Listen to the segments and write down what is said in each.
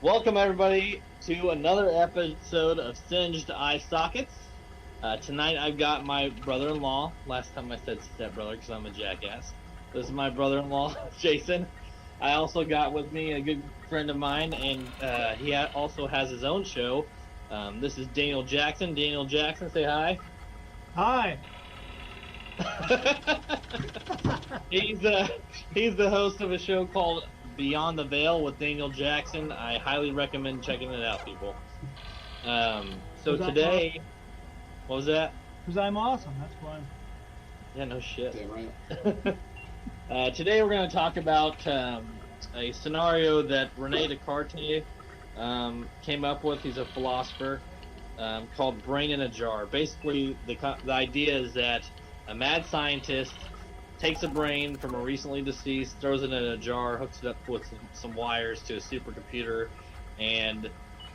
Welcome everybody to another episode of Singed Eye Sockets. Tonight I've got my brother-in-law. Last time I said stepbrother because I'm a jackass. This is my brother-in-law, Jason. I also got with me a good friend of mine, and he also has his own show. This is Daniel Jackson. Daniel Jackson, say hi. Hi. he's uh, he's the host of a show called Beyond the Veil with Daniel Jackson. I highly recommend checking it out, people. So 'Cause I'm today, awesome. what was that? 'Cause I'm awesome. That's why. Yeah, no shit. Damn right. Today we're going to talk about a scenario that Rene Descartes came up with. He's a philosopher called "Brain in a Jar." Basically, the idea is that a mad scientist takes a brain from a recently deceased, throws it in a jar, hooks it up with some wires to a supercomputer, and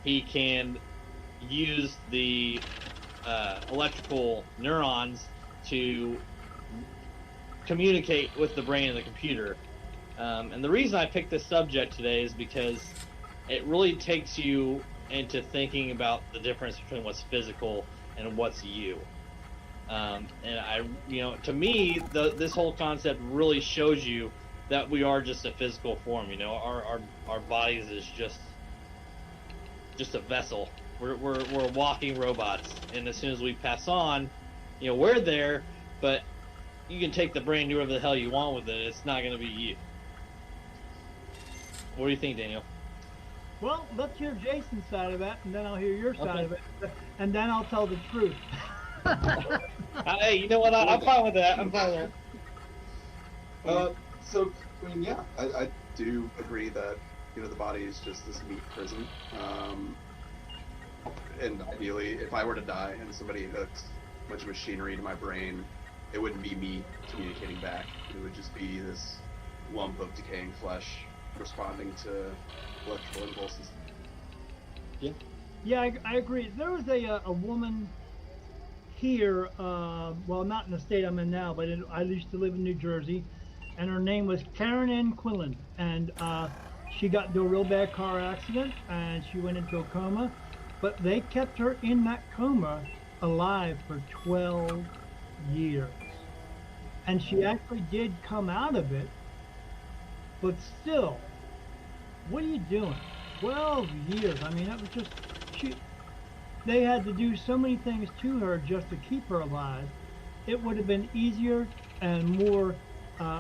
he can use the electrical neurons to communicate with the brain of the computer. And the reason I picked this subject today is because it really takes you into thinking about the difference between what's physical and what's you. And to me, this whole concept really shows you that we are just a physical form. Our bodies is just a vessel. We're walking robots, and as soon as we pass on, we're there, but you can take the brain, do whatever the hell you want with it. It's not going to be you. What do you think, Daniel? Well, let's hear Jason's side of that, and then I'll hear your side Okay. of it, and then I'll tell the truth. Hey, you know what? I'm fine with that. I'm fine with that. Yeah, I do agree that the body is just this meat prison. And ideally, if I were to die and somebody hooked a bunch of machinery to my brain, it wouldn't be me communicating back. It would just be this lump of decaying flesh responding to electrical impulses. Yeah. Yeah, I agree. There was a woman here, well, not in the state I'm in now, but I used to live in New Jersey, and her name was Karen Ann Quillen, and she got into a real bad car accident, and she went into a coma, but they kept her in that coma alive for 12 years. And she actually did come out of it, but still, what are you doing? 12 years. I mean, that was just, they had to do so many things to her just to keep her alive. It would have been easier and more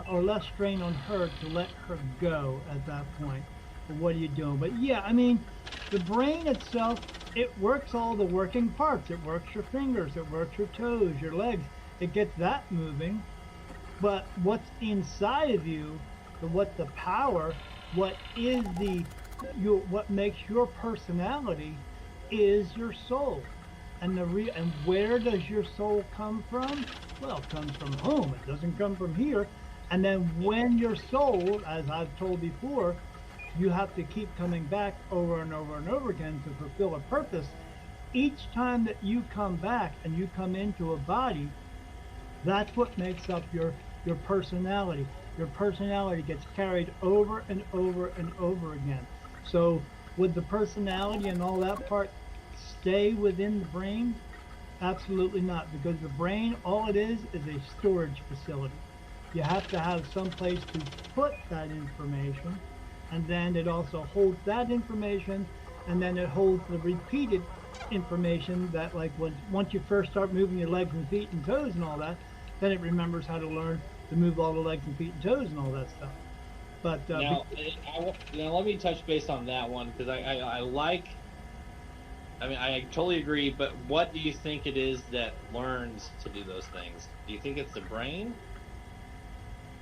or less strain on her to let her go at that point. But what are you doing? But yeah, I mean, the brain itself, it works all the working parts. It works your fingers, it works your toes, your legs. It gets that moving. But what's inside of you, what the power, what is what makes your personality is your soul. And and where does your soul come from? Well, it comes from home. It doesn't come from here. And then when your soul, as I've told before, you have to keep coming back over and over and over again to fulfill a purpose. Each time that you come back and you come into a body, that's what makes up your personality. Your personality gets carried over and over and over again. So would the personality and all that part stay within the brain? Absolutely not, because the brain, all it is a storage facility. You have to have some place to put that information, and then it also holds that information, and then it holds the repeated information that, like, once you first start moving your legs and feet and toes and all that, then it remembers how to learn to move all the legs and feet and toes and all that stuff. But Now, let me touch base on that one because I like. I mean, I totally agree. But what do you think it is that learns to do those things? Do you think it's the brain,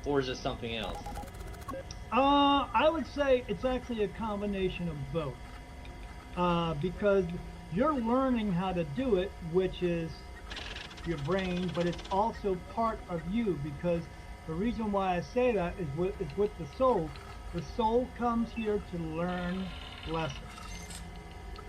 or is it something else? I would say it's actually a combination of both. Because you're learning how to do it, which is your brain, but it's also part of you, because the reason why I say that is with the soul. The soul comes here to learn lessons.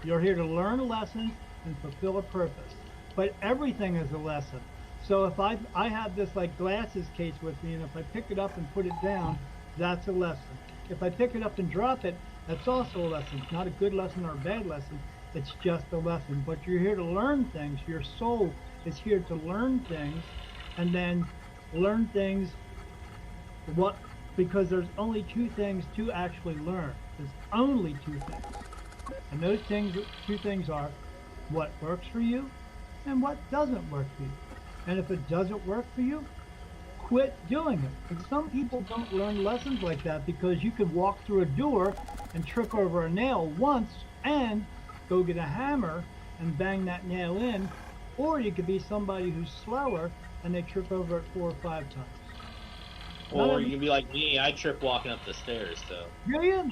You're here to learn lessons and fulfill a purpose. But everything is a lesson. So if I have this like glasses case with me, and if I pick it up and put it down, that's a lesson. If I pick it up and drop it, That's also a lesson. It's not a good lesson or a bad lesson. It's just a lesson. But you're here to learn things. Your soul is here to learn things, and then learn things. What? Because there's only two things to actually learn. There's only two things, and those things, two things are what works for you and what doesn't work for you. And if it doesn't work for you, quit doing it. And some people don't learn lessons like that because you could walk through a door and trip over a nail once and go get a hammer and bang that nail in, or you could be somebody who's slower and they trip over it 4 or 5 times. Or you can be like me, I trip walking up the stairs, so. Do you?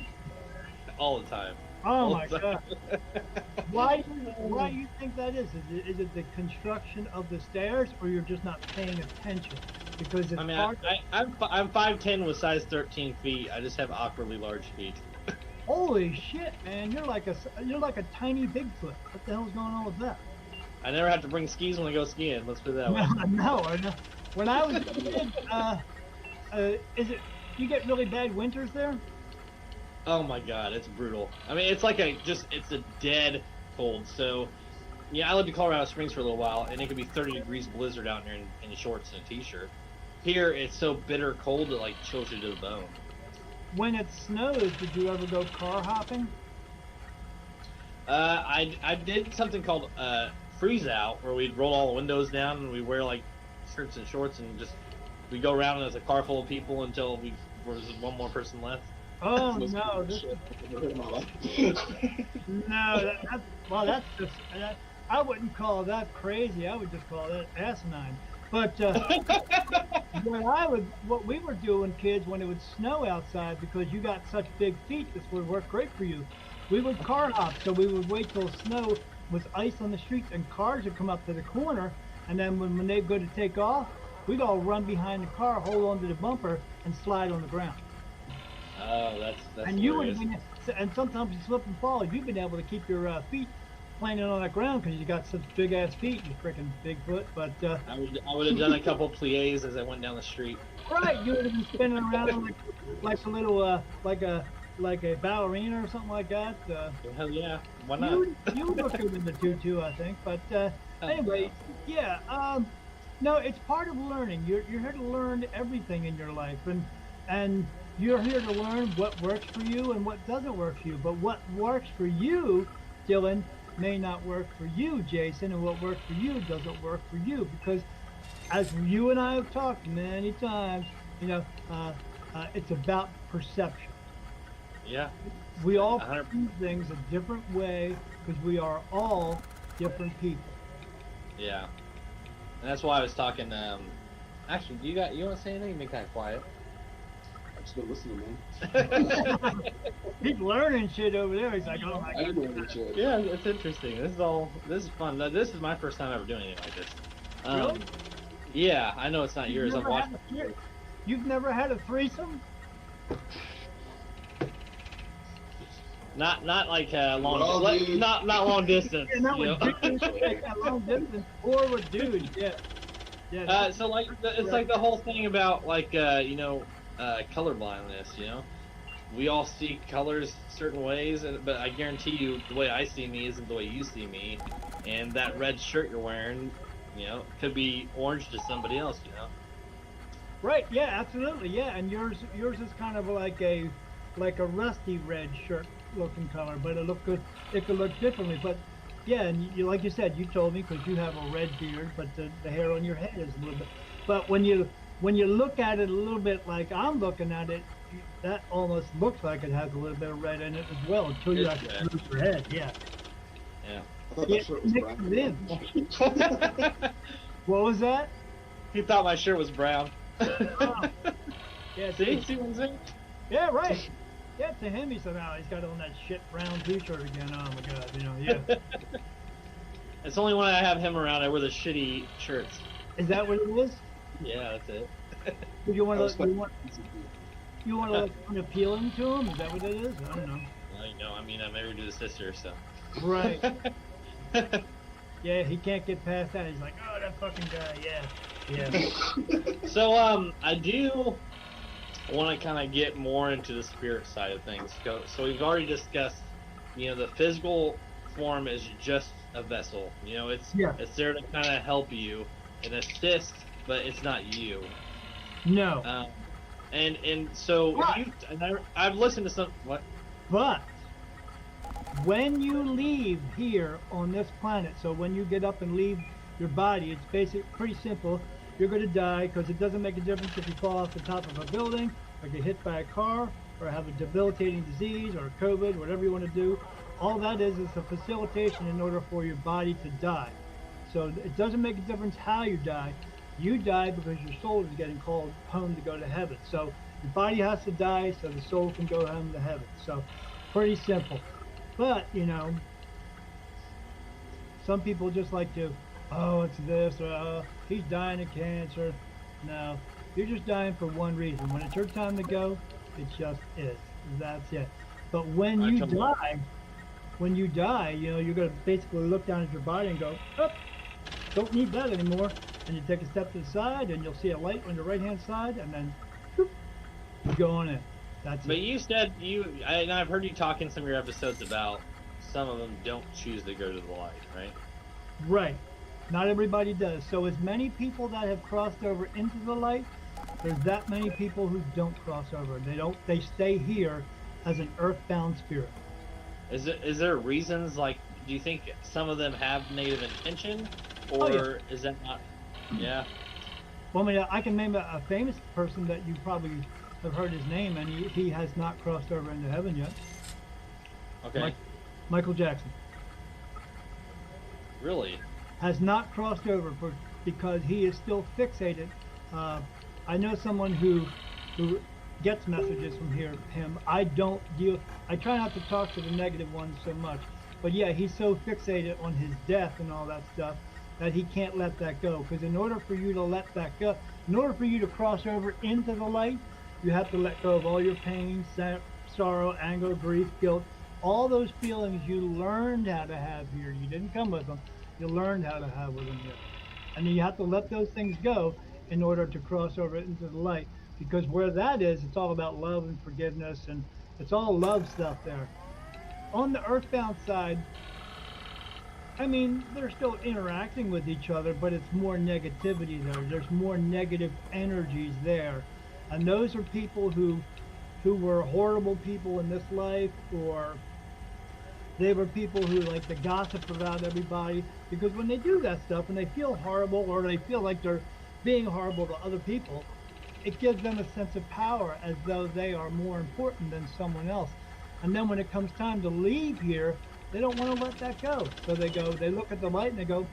All the time. Oh my God. Why do you think that is? Is it the construction of the stairs, or you're just not paying attention? Because it's hard. I'm 5'10" with size 13 feet. I just have awkwardly large feet. Holy shit, man! You're like a tiny Bigfoot. What the hell's going on with that? I never have to bring skis when I go skiing. Let's put it that way. No. When I was a kid, you get really bad winters there? Oh my God, it's brutal. I mean, it's a dead cold. So, yeah, I lived in Colorado Springs for a little while, and it could be 30 degrees blizzard out here in shorts and a t-shirt. Here, it's so bitter cold it like chills you to the bone. When it snows, did you ever go car hopping? I did something called freeze out, where we'd roll all the windows down and we wear like shirts and shorts and just we go around as a car full of people until there was one more person left. Oh no! That's just. I wouldn't call that crazy. I would just call that asinine. But what we were doing, kids, when it would snow outside, because you got such big feet, this would work great for you. We would car hop, so we would wait till snow was ice on the streets, and cars would come up to the corner, and then when they go to take off, we'd all run behind the car, hold onto the bumper, and slide on the ground. Oh, that's and you would have been, and sometimes you slip and fall. You've been able to keep your feet planted on the ground because you got such big ass feet, you freaking Bigfoot. But I would have done a couple plies as I went down the street. Right, you would have been spinning around like a little like a ballerina or something like that. Hell yeah, why not? You would look good in the tutu, I think. But anyway, yeah. No, it's part of learning. You're here to learn everything in your life, and you're here to learn what works for you and what doesn't work for you. But what works for you, Dylan, may not work for you, Jason, and what works for you doesn't work for you. Because as you and I have talked many times, it's about perception. Yeah. We all do things a different way because we are all different people. Yeah. And that's why I was talking. Actually, you want to say anything? You've been kind of quiet. I'm just listening, man. He's learning shit over there. He's like, oh my God. Yeah, it's interesting. This is fun. This is my first time ever doing anything like this. Really? Yeah, I know it's not yours. I've watched it. You've never had a threesome? Not like long, not long distance. Yeah, not with dudes, long distance, or with dudes. Yeah. So like it's like the whole thing about like color blindness. We all see colors certain ways, but I guarantee you the way I see me isn't the way you see me, and that red shirt you're wearing, could be orange to somebody else. Right. Yeah. Absolutely. Yeah. And yours is kind of like a rusty red shirt looking color, but it could look differently. But yeah, and like you said, you told me because you have a red beard, but the hair on your head is a little bit. But when you look at it a little bit like I'm looking at it, that almost looks like it has a little bit of red in it as well until you actually move your head. Yeah. Yeah. I thought that shirt was brown. What was that? He thought my shirt was brown. Oh. Yeah. See what I'm saying? Yeah. Right. Yeah, to him, he said, he's got on that shit brown t-shirt again. Oh, my God, yeah. It's only when I have him around I wear the shitty shirts. Is that what it is? Yeah, that's it. You want to look unappealing to him? Is that what it is? I don't know. Well, I'm married to the sister, so. Right. Yeah, he can't get past that. He's like, oh, that fucking guy, yeah. So, I do I want to kind of get more into the spirit side of things. So we've already discussed, the physical form is just a vessel. Yeah. It's there to kind of help you and assist, but it's not you. No. And so I've listened to some what. But when you leave here on this planet, so when you get up and leave your body, it's pretty simple. You're going to die because it doesn't make a difference if you fall off the top of a building or get hit by a car or have a debilitating disease or COVID, whatever you want to do. All that is a facilitation in order for your body to die. So it doesn't make a difference how you die. You die because your soul is getting called home to go to heaven. So your body has to die so the soul can go home to heaven. So pretty simple. But, some people just like to, oh, it's this, or he's dying of cancer. No, you're just dying for one reason. When it's your time to go, it just is. That's it. But when you die, you're going to basically look down at your body and go, oh, don't need that anymore. And you take a step to the side, and you'll see a light on your right-hand side, and then whoop, you go on in. That's But it. you said and I've heard you talk in some of your episodes about some of them don't choose to go to the light, right? Right. Not everybody does. So as many people that have crossed over into the light, there's that many people who don't cross over. They stay here as an earthbound spirit. Is there reasons, like, do you think some of them have negative intention, or yeah. is that not? Yeah. Well, I mean, I can name a famous person that you probably have heard his name, and he has not crossed over into heaven yet. Okay. Michael Jackson. Really? Has not crossed over because he is still fixated. I know someone who gets messages from him. I don't deal. I try not to talk to the negative ones so much. But yeah, he's so fixated on his death and all that stuff that he can't let that go. Because in order for you to let that go, in order for you to cross over into the light, you have to let go of all your pain, sorrow, anger, grief, guilt, all those feelings you learned how to have here. You didn't come with them. You learned how to have with them here. And then you have to let those things go in order to cross over into the light. Because where that is, it's all about love and forgiveness, and it's all love stuff there. On the earthbound side, I mean, they're still interacting with each other, but it's more negativity there. There's more negative energies there. And those are people who were horrible people in this life, or they were people who like to gossip about everybody. Because when they do that stuff and they feel horrible, or they feel like they're being horrible to other people, it gives them a sense of power as though they are more important than someone else. And then when it comes time to leave here, they don't want to let that go. So they look at the light and they go,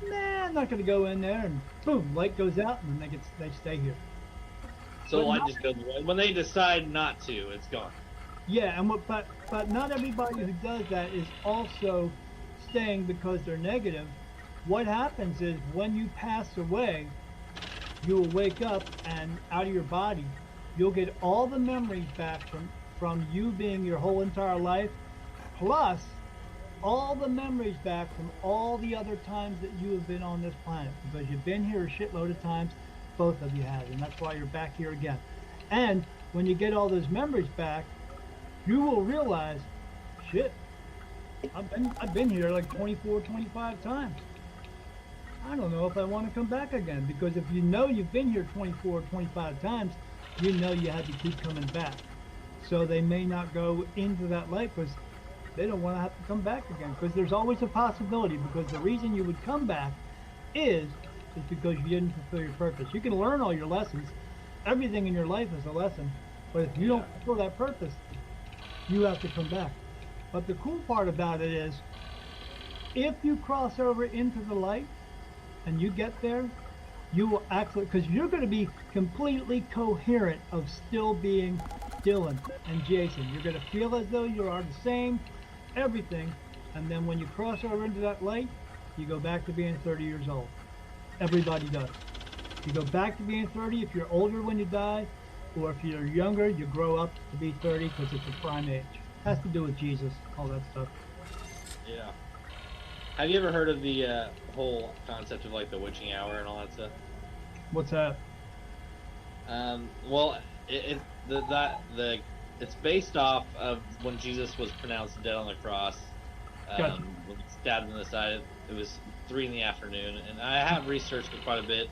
nah, I'm not going to go in there. And boom, light goes out, and then they stay here. So the light just goes away. When they decide not to, it's gone. Yeah, but not everybody who does that is also staying because they're negative. What happens is when you pass away, you will wake up, and out of your body, you'll get all the memories back from you being your whole entire life, plus all the memories back from all the other times that you have been on this planet, because you've been here a shitload of times, both of you have, and that's why you're back here again. And when you get all those memories back, you will realize, shit, I've been here like 24, 25 times. I don't know if I want to come back again, because if you know you've been here 24 or 25 times, you know you have to keep coming back. So they may not go into that light because they don't want to have to come back again, because there's always a possibility, because the reason you would come back is because you didn't fulfill your purpose. You can learn all your lessons. Everything in your life is a lesson, but if you don't fulfill that purpose, you have to come back. But the cool part about it is, if you cross over into the light and you get there, you will actually, because you're going to be completely coherent of still being Dylan and Jason. You're going to feel as though you are the same, everything, and then when you cross over into that light, you go back to being 30 years old. Everybody does. You go back to being 30 if you're older when you die, or if you're younger, you grow up to be 30 because it's your prime age. Has to do with Jesus, all that stuff. Yeah. Have you ever heard of the whole concept of like the witching hour and all that stuff? What's that? Well, it's based off of when Jesus was pronounced dead on the cross. Gotcha. When he stabbed him in the side, it was 3 in the afternoon, and I have researched it quite a bit.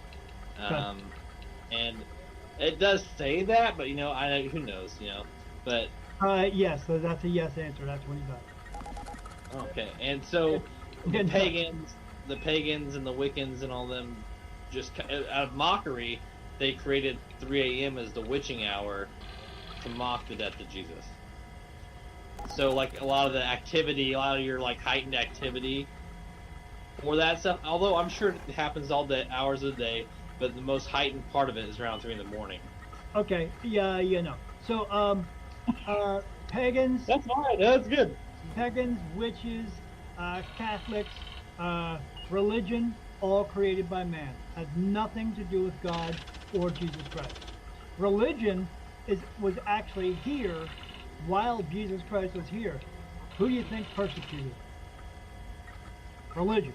And it does say that, but who knows, But yes, so that's a yes answer. That's when he died. okay, and so the pagans and the Wiccans and all them, just out of mockery, they created 3 a.m. as the witching hour to mock the death of Jesus. So like a lot of the activity, a lot of your like heightened activity for that stuff, although I'm sure it happens all the hours of the day, but the most heightened part of it is around 3 in the morning. Okay, yeah. So, pagans. That's fine. That's good. Pagans, witches, Catholics, religion, all created by man. Has nothing to do with God or Jesus Christ. Religion was actually here while Jesus Christ was here. Who do you think persecuted? Religion.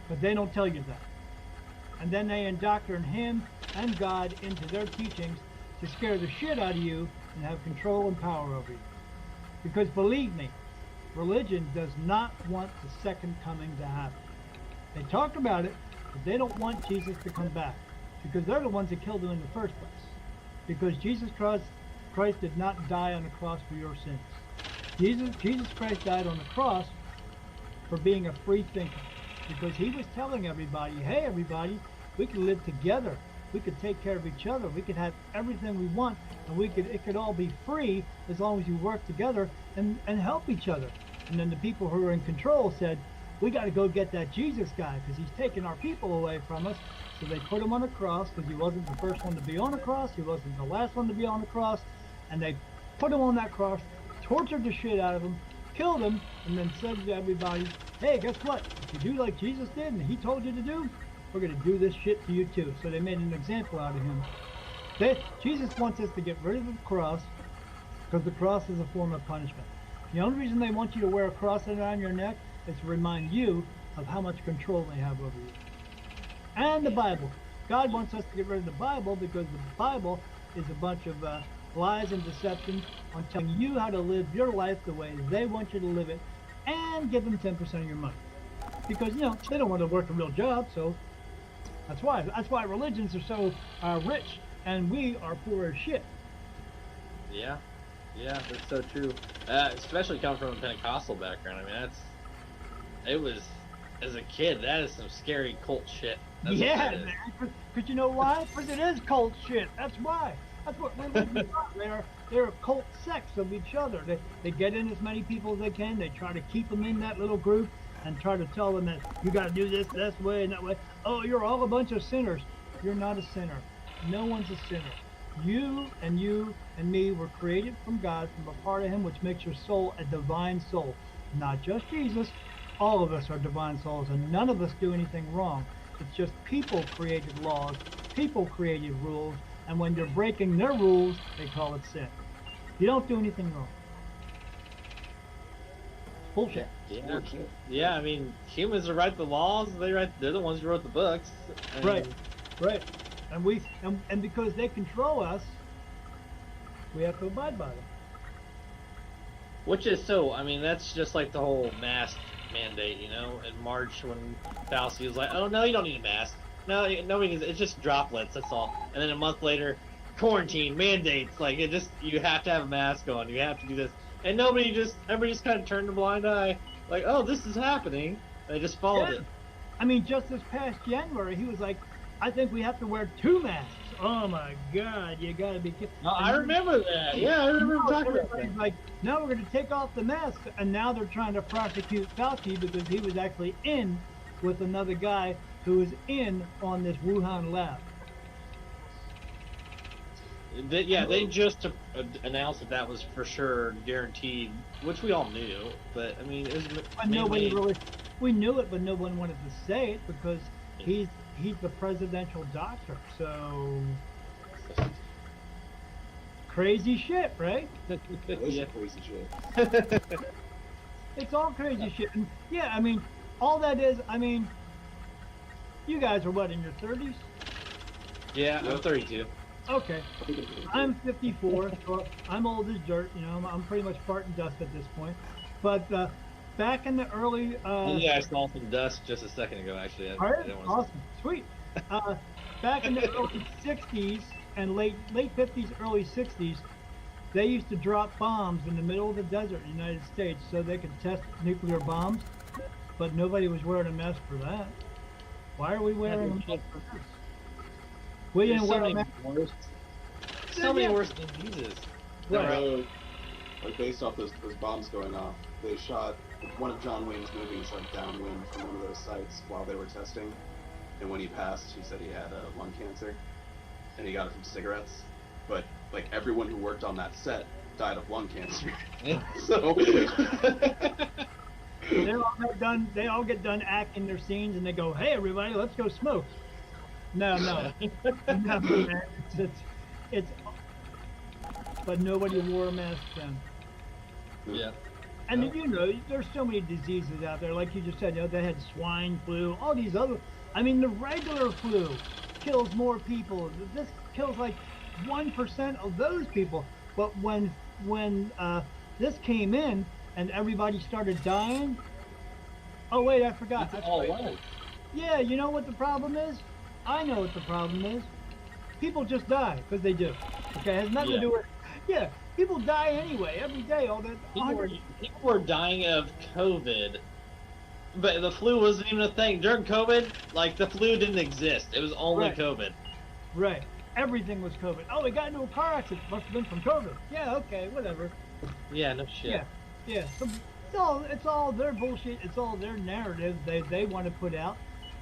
But they don't tell you that. And then they indoctrinate him and God into their teachings to scare the shit out of you and have control and power over you. Because believe me, religion does not want the second coming to happen. They talk about it, but they don't want Jesus to come back. Because they're the ones that killed him in the first place. Because Jesus Christ did not die on the cross for your sins. Jesus Christ died on the cross for being a free thinker. Because he was telling everybody, hey everybody, we can live together. We could take care of each other. We could have everything we want, and it could all be free as long as you work together and help each other. And then the people who are in control said, we got to go get that Jesus guy because he's taking our people away from us. So they put him on a cross because he wasn't the first one to be on a cross. He wasn't the last one to be on the cross. And they put him on that cross, tortured the shit out of him, killed him, and then said to everybody, hey, guess what? If you do like Jesus did and he told you to do, we're going to do this shit to you too. So they made an example out of him. Jesus wants us to get rid of the cross because the cross is a form of punishment. The only reason they want you to wear a cross around your neck is to remind you of how much control they have over you. And the Bible. God wants us to get rid of the Bible because the Bible is a bunch of lies and deception on telling you how to live your life the way they want you to live it and give them 10% of your money. Because, they don't want to work a real job, so that's why religions are so rich and we are poor as shit. Yeah, that's so true. Especially coming from a Pentecostal background. I mean, it was, as a kid, that is some scary cult shit. That's man. Because you know why? Because it is cult shit. That's why. That's what religions are. They're a cult sects of each other. They get in as many people as they can. They try to keep them in that little group and try to tell them that you got to do this way and that way. Oh, you're all a bunch of sinners. You're not a sinner. No one's a sinner. You and me were created from God, from a part of him, which makes your soul a divine soul. Not just Jesus. All of us are divine souls, and none of us do anything wrong. It's just people created laws, people created rules, and when you're breaking their rules, they call it sin. You don't do anything wrong. Bullshit. Yeah, I mean, humans write the laws. They're the ones who wrote the books. Right. And because they control us, we have to abide by them. Which is so. I mean, that's just like the whole mask mandate. In March when Fauci was like, "Oh no, you don't need a mask. No, nobody needs. It's just droplets. That's all." And then a month later, quarantine mandates. Like you have to have a mask on. You have to do this. And everybody just kind of turned a blind eye, like, oh, this is happening. They just followed it. I mean, just this past January, he was like, I think we have to wear 2 masks. Oh my God, you gotta be kidding. No, I remember that. Yeah, I remember talking about that. Like, now we're gonna take off the masks, and now they're trying to prosecute Fauci because he was actually in with another guy who was in on this Wuhan lab. They just announced that was for sure guaranteed, which we all knew. But I mean, it was. But we knew it, but no one wanted to say it because he's the presidential doctor. So crazy shit, right? Crazy shit. It's all crazy shit. And yeah, I mean, all that is. I mean, you guys are what, in your 30s? Yeah, I'm 32. Okay. I'm 54, so I'm old as dirt. You know, I'm pretty much farting dust at this point. But back in the early, Yeah, I saw some dust just a second ago. Actually, all I right, didn't want to. awesome, sweet. Uh, Back in the early 60s and late 50s, early 60s, they used to drop bombs in the middle of the desert in the United States so they could test nuclear bombs, but nobody was wearing a mask for that. Why are we wearing a mask for this? We There's didn't so wear a many mask. worse, so many worse diseases. Right. So, like based off those bombs going off, they shot one of John Wayne's movies like downwind from one of those sites while they were testing. And when he passed, he said he had lung cancer, and he got it from cigarettes. But like everyone who worked on that set died of lung cancer. So They all get done acting their scenes, and they go, "Hey, everybody, let's go smoke." No, no, man. It's. But nobody wore a mask then. Yeah. And you know, there's so many diseases out there, like you just said. You know, they had swine flu, all these other. I mean, the regular flu kills more people. This kills like 1% of those people. But when this came in and everybody started dying. Oh wait, I forgot. That's all right. Yeah, you know what the problem is? I know what the problem is. People just die because they do. Okay, it has nothing to do with. Yeah, people die anyway every day. All that. People were dying of COVID, but the flu wasn't even a thing during COVID. Like the flu didn't exist; it was only COVID. Right. Everything was COVID. Oh, we got into a car accident. Must have been from COVID. Yeah. Okay. Whatever. Yeah. No shit. Yeah. Yeah. So it's all their bullshit. It's all their narrative they want to put out,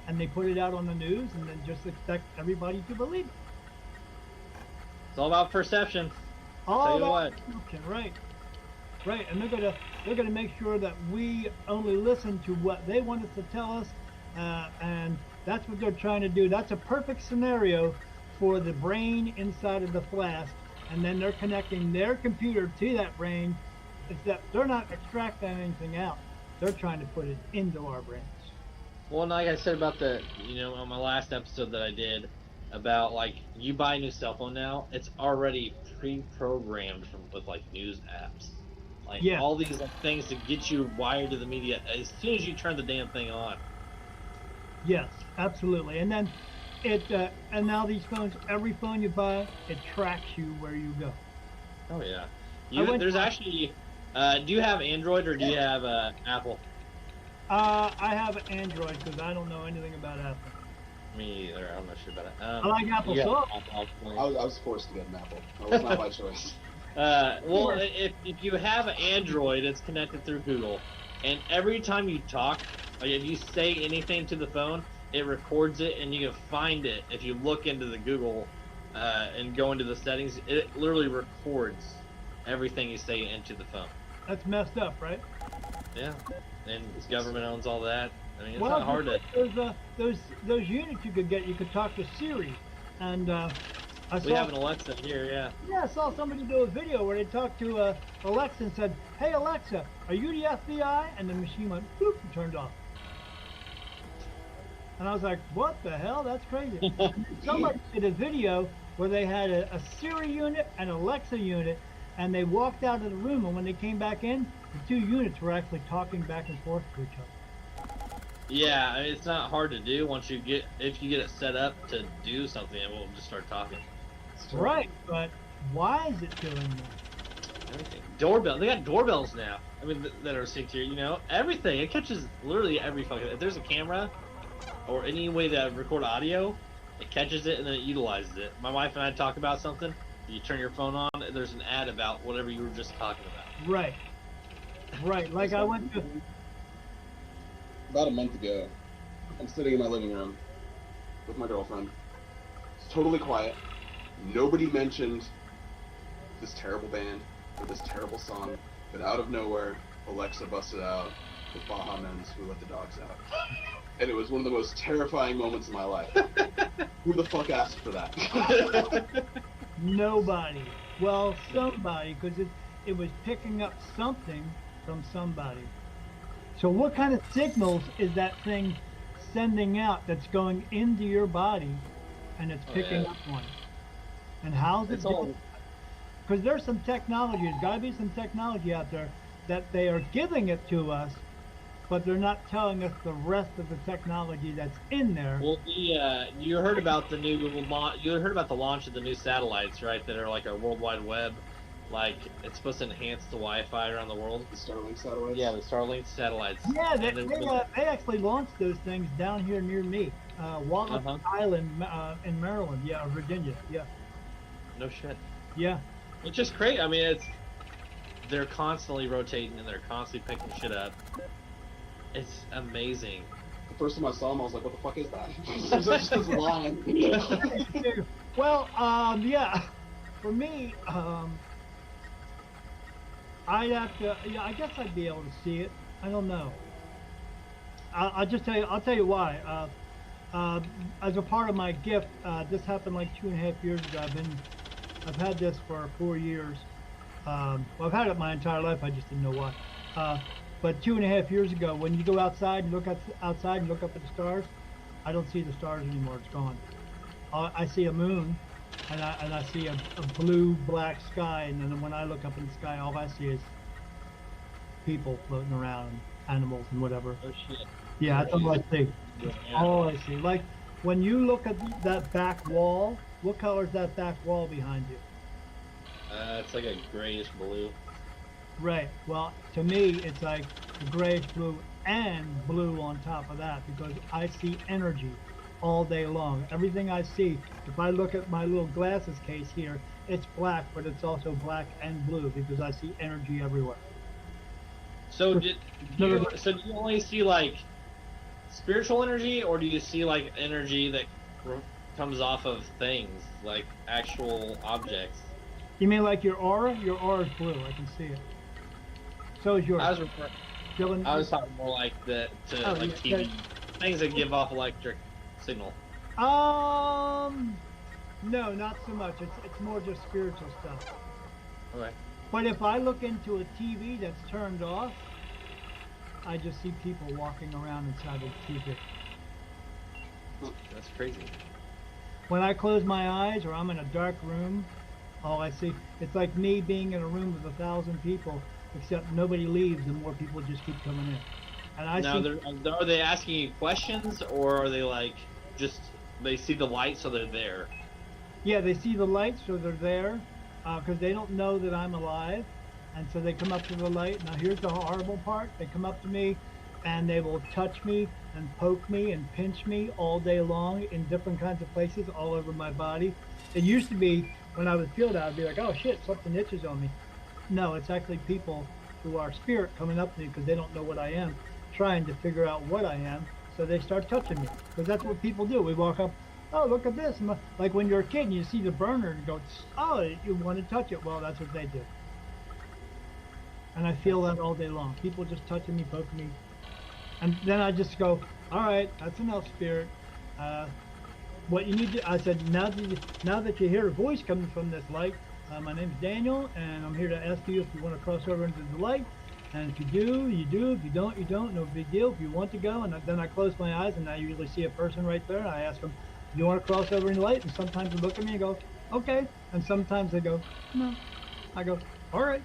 and they put it out on the news, and then just expect everybody to believe it. It's all about perception. All Tell you about perception, right? Right, and they're gonna make sure that we only listen to what they want us to tell us, and that's what they're trying to do. That's a perfect scenario for the brain inside of the flask, and then they're connecting their computer to that brain, except they're not extracting anything out. They're trying to put it into our brains. Well, like I said about on my last episode that I did about like you buy a new cell phone now, it's already pre-programmed with like news apps, like all these like things to get you wired to the media as soon as you turn the damn thing on. Yes, absolutely. And then and now these phones, every phone you buy, it tracks you where you go. Oh yeah. There's actually. Do you have Android or do you have Apple? I have Android because I don't know anything about Apple. Me either. I'm not sure about it. I like Apple soft. I was forced to get an Apple. That was not my choice. Well, if you have an Android, it's connected through Google, and every time you talk, like if you say anything to the phone, it records it, and you can find it if you look into the Google and go into the settings. It literally records everything you say into the phone. That's messed up, right? Yeah, and the government owns all that. I mean, it's not hard to. Those units you could get. You could talk to Siri, and we have an Alexa here. Yeah. Yeah, I saw somebody do a video where they talked to Alexa and said, "Hey Alexa, are you the FBI?" And the machine went boop and turned off. And I was like, "What the hell? That's crazy." Somebody did a video where they had a Siri unit and Alexa unit, and they walked out of the room, and when they came back in, the two units were actually talking back and forth to each other. Yeah, I mean, it's not hard to do if you get it set up to do something, it will just start talking. Right, but why is it doing that? Everything. Doorbell. They got doorbells now. I mean, that are synced here. You know, everything. It catches literally every fucking. If there's a camera or any way to record audio, it catches it and then it utilizes it. My wife and I talk about something. You turn your phone on. There's an ad about whatever you were just talking about. Right. Right. Like I went to. About a month ago, I'm sitting in my living room with my girlfriend. It's totally quiet. Nobody mentioned this terrible band or this terrible song, but out of nowhere, Alexa busted out with Baha Men's "Who Let the Dogs Out," and it was one of the most terrifying moments of my life. Who the fuck asked for that? Nobody. Well, somebody, because it was picking up something from somebody. So what kind of signals is that thing sending out that's going into your body and it's picking up on it? And how's it It's all. doing? Because there's some technology, there's got to be some technology out there that they are giving it to us, but they're not telling us the rest of the technology that's in there. Well, you heard about the you heard about the launch of the new satellites, right? That are like a World Wide Web, like it's supposed to enhance the Wi-Fi around the world. The Starlink satellites. Yeah, the Starlink satellites. Yeah, And they actually launched those things down here near me, Walnut Island in Maryland, yeah, or Virginia, yeah. No shit. Yeah. Which is great. I mean, they're constantly rotating and they're constantly picking shit up. It's amazing. The first time I saw him, I was like, "What the fuck is that?" It's just this line. Well, yeah. For me, I'd have to. Yeah, I guess I'd be able to see it. I don't know. I'll just tell you. I'll tell you why. As a part of my gift, this happened like 2.5 years ago. I've had this for 4 years. Well, I've had it my entire life. I just didn't know why. But 2.5 years ago, when you go outside and look outside and look up at the stars, I don't see the stars anymore. It's gone. I see a moon, and I see a blue-black sky, and then when I look up in the sky, all I see is people floating around, animals and whatever. Oh shit. Yeah, that's all I see. Yeah. All I see. Like when you look at that back wall, what color is that back wall behind you? It's like a grayish blue. Right. Well, to me, it's like the grayish blue and blue on top of that because I see energy all day long. Everything I see, if I look at my little glasses case here, it's black, but it's also black and blue because I see energy everywhere. So do you only see like spiritual energy, or do you see like energy that comes off of things, like actual objects? You mean like your aura? Your aura is blue. I can see it. So is yours. I was talking more like like TV things that give off electric signal. No, not so much. It's more just spiritual stuff. Okay. But if I look into a TV that's turned off, I just see people walking around inside of the TV. That's crazy. When I close my eyes or I'm in a dark room, all I see, it's like me being in a room with 1,000 people, except nobody leaves and more people just keep coming in. And Are they asking you questions, or are they like just they see the light so they're there? Yeah, they see the light so they're there because they don't know that I'm alive, and so they come up to the light. Now here's the horrible part: they come up to me and they will touch me and poke me and pinch me all day long in different kinds of places all over my body. It used to be when I would feel that I'd be like, oh shit, something itches on me. No, it's actually people who are spirit coming up to me because they don't know what I am, trying to figure out what I am, so they start touching me. Because that's what people do. We walk up, oh, look at this. Like when you're a kid and you see the burner and go, oh, you want to touch it. Well, that's what they do. And I feel that all day long. People just touching me, poking me. And then I just go, all right, that's enough, spirit. What you need to, I said, now that you hear a voice coming from this light, my name's Daniel, and I'm here to ask you if you want to cross over into the light. And if you do, you do. If you don't, you don't. No big deal. If you want to go, and then I close my eyes, and I usually see a person right there, and I ask them, do you want to cross over in the light? And sometimes they look at me and go, okay. And sometimes they go, no. I go, all right.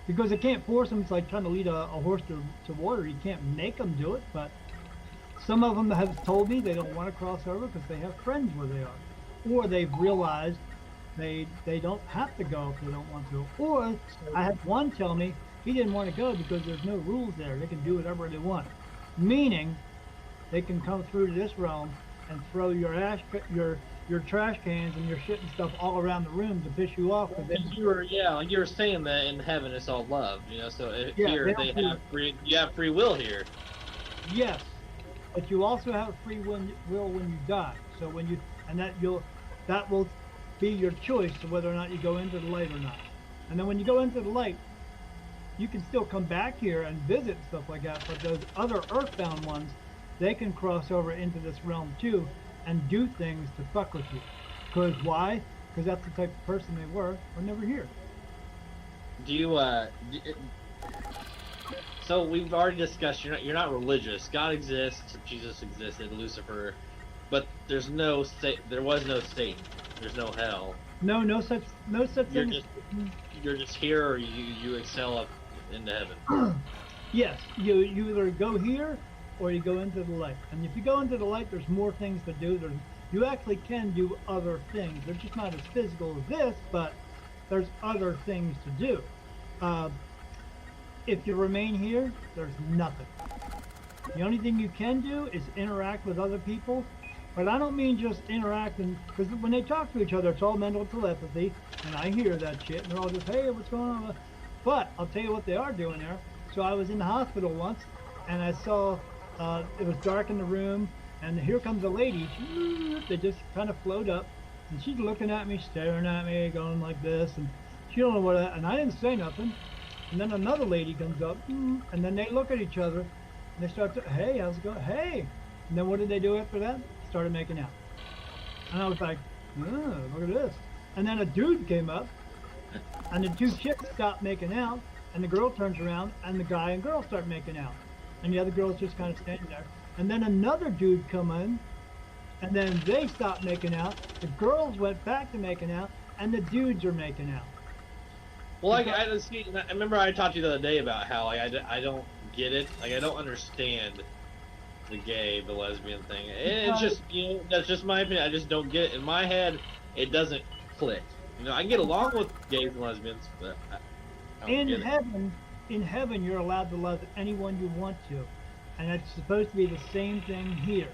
Because I can't force them. It's like trying to lead a horse to water. You can't make them do it, but some of them have told me they don't want to cross over because they have friends where they are. Or they've realized they don't have to go if they don't want to. Or I had one tell me he didn't want to go because there's no rules there. They can do whatever they want. Meaning they can come through to this realm and throw your trash cans and your shit and stuff all around the room to piss you off. Like you were saying that in heaven it's all love, So here you have free will here. Yes, but you also have free will when you die. So that will be your choice to whether or not you go into the light or not. And then when you go into the light, you can still come back here and visit and stuff like that. But those other earthbound ones, they can cross over into this realm too and do things to fuck with you. Because why? Because that's the type of person they were never here. Do you so we've already discussed you're not religious. God exists, Jesus existed, Lucifer but there's no state. There was no Satan. There's no hell. No, no such You're thing. just you're just here, or you excel up into heaven. Yes, you either go here or you go into the light. And if you go into the light, there's more things to do. You actually can do other things. They're just not as physical as this, but there's other things to do. If you remain here, there's nothing. The only thing you can do is interact with other people. But I don't mean just interacting, because when they talk to each other, it's all mental telepathy, and I hear that shit, and they're all just, hey, what's going on? But I'll tell you what they are doing there. So I was in the hospital once, and I saw it was dark in the room, and here comes a lady. They just kind of float up, and she's looking at me, staring at me, going like this, and she don't know what. And I didn't say nothing. And then another lady comes up, and then they look at each other, and they start to, hey, how's it going? Hey. And then what did they do after that? Started making out. And I was like, oh, look at this. And then a dude came up, and the two chicks stopped making out, and the girl turns around, and the guy and girl start making out. And the other girl's just kind of standing there. And then another dude come in, and then they stopped making out. The girls went back to making out, and the dudes are making out. Well, I remember I talked to you the other day about how I don't get it. Like, I don't understand the gay, the lesbian thing. It's just, that's just my opinion. I just don't get it. In my head, it doesn't click. I get along with gays and lesbians, but I don't get it. In heaven, you're allowed to love anyone you want to, and it's supposed to be the same thing here.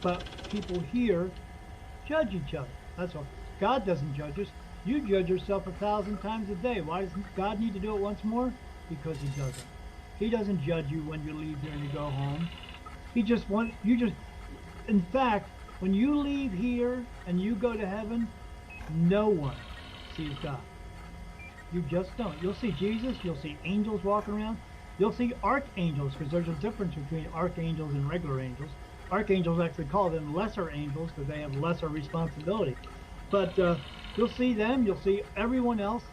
But people here judge each other. That's all. God doesn't judge us. You judge yourself 1,000 times a day. Why does God need to do it once more? Because He doesn't. He doesn't judge you when you leave here and you go home. He just wants you just. In fact, when you leave here and you go to heaven, no one sees God. You just don't. You'll see Jesus. You'll see angels walking around. You'll see archangels, because there's a difference between archangels and regular angels. Archangels actually call them lesser angels because they have lesser responsibility. But you'll see them. You'll see everyone else.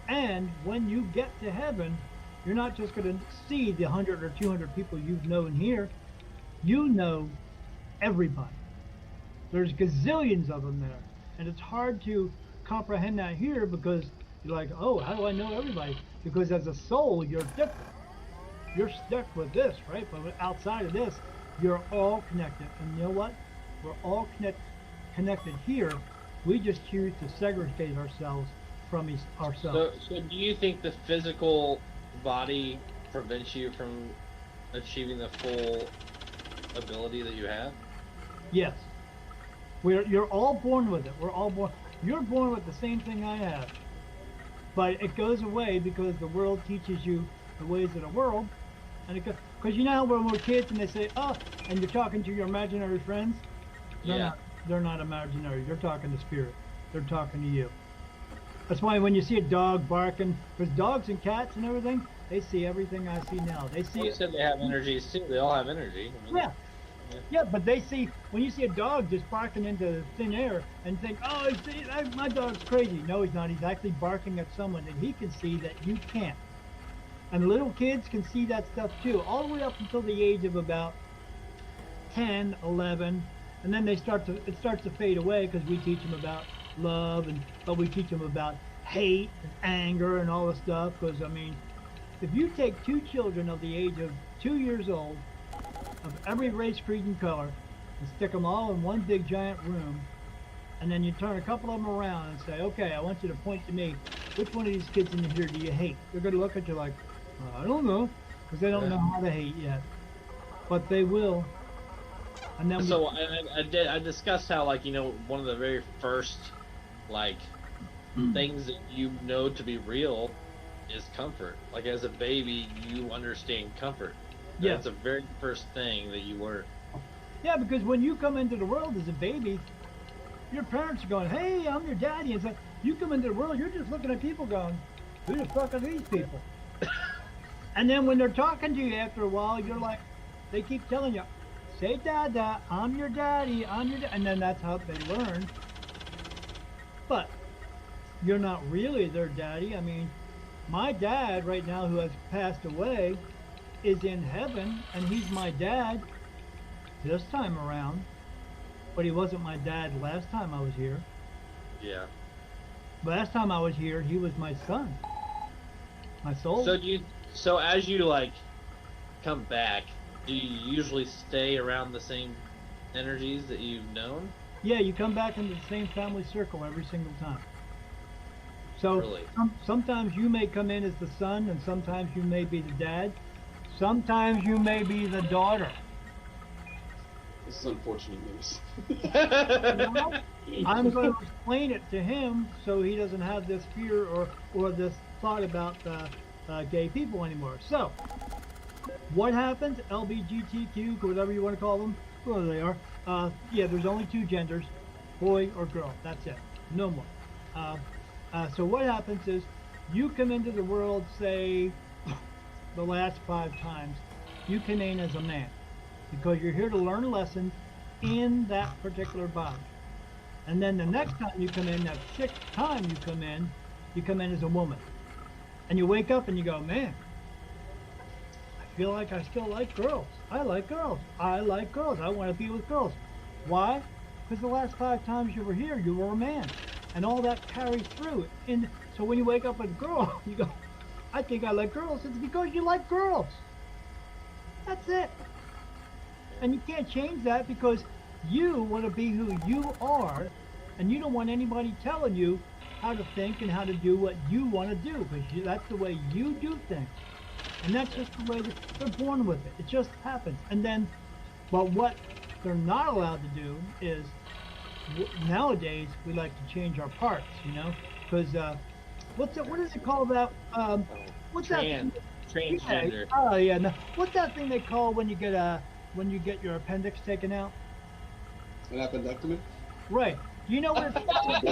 And when you get to heaven, you're not just going to see the 100 or 200 people you've known here. You know everybody. There's gazillions of them there. And it's hard to comprehend that here because you're like, oh, how do I know everybody? Because as a soul, you're different. You're stuck with this, right? But outside of this, you're all connected. And you know what? We're all connected here. We just choose to segregate ourselves from ourselves. So do you think the physical body prevents you from achieving the full ability that you have? Yes. You're all born with it. We're all born. You're born with the same thing I have. But it goes away because the world teaches you the ways of the world. And it goes, because you know how when we're kids and they say, oh, and you're talking to your imaginary friends? They're not imaginary. You're talking to spirit. They're talking to you. That's why when you see a dog barking, because dogs and cats and everything, they see everything I see now. They see. Well, you said they have energies too. They all have energy. Yeah, but they see, when you see a dog just barking into thin air and think, oh, my dog's crazy. No, he's not. He's actually barking at someone that he can see that you can't. And little kids can see that stuff too, all the way up until the age of about 10, 11. And then it starts to fade away because we teach them about love, but we teach them about hate and anger and all this stuff. Because, I mean, if you take two children of the age of 2 years old, of every race, creed, and color, and stick them all in one big giant room, and then you turn a couple of them around and say, okay, I want you to point to me, which one of these kids in here do you hate? They're going to look at you like, I don't know, because they don't know how to hate yet. But they will. And then so I discussed how, like, one of the very first, like, things that you know to be real is comfort. Like, as a baby, you understand comfort. Yeah. That's the very first thing that you learn. Yeah, because when you come into the world as a baby, your parents are going, hey, I'm your daddy. And so you come into the world, you're just looking at people going, who the fuck are these people? And then when they're talking to you after a while, you're like, they keep telling you, say dada, I'm your daddy, and then that's how they learn. But you're not really their daddy. I mean, my dad right now, who has passed away, is in heaven, and he's my dad this time around. but he wasn't my dad last time I was here. Yeah. Last time I was here, he was my son, my soul. So as you like come back, do you usually stay around the same energies that you've known? Yeah, you come back into the same family circle every single time. So Really? sometimes you may come in as the son, and sometimes you may be the dad. Sometimes you may be the daughter. This is unfortunate news. Well, I'm going to explain it to him so he doesn't have this fear or this thought about gay people anymore. So, what happens? LBGTQ, whatever you want to call them, whoever they are. Yeah, there's only two genders, boy or girl. That's it. No more. So what happens is you come into the world, say, the last 5 times, you come in as a man because you're here to learn lessons in that particular body. And then the next time you come in, that 6th time you come in as a woman. And you wake up and you go, man, I feel like I still like girls. I like girls. I like girls. I want to be with girls. Why? Because the last 5 times you were here, you were a man. And all that carries through. And so when you wake up as a girl, you go, I think I like girls. It's because you like girls. That's it. And you can't change that because you want to be who you are, and you don't want anybody telling you how to think and how to do what you want to do, because that's the way you do things. And that's just the way that they're born with it. It just happens. And then, but what they're not allowed to do is, nowadays, we like to change our parts, you know? Because, what does it call that? What's that? Transgender. Yeah, oh, yeah. No. What's that thing they call when you get your appendix taken out? An appendectomy? Right. Do you know what it's called?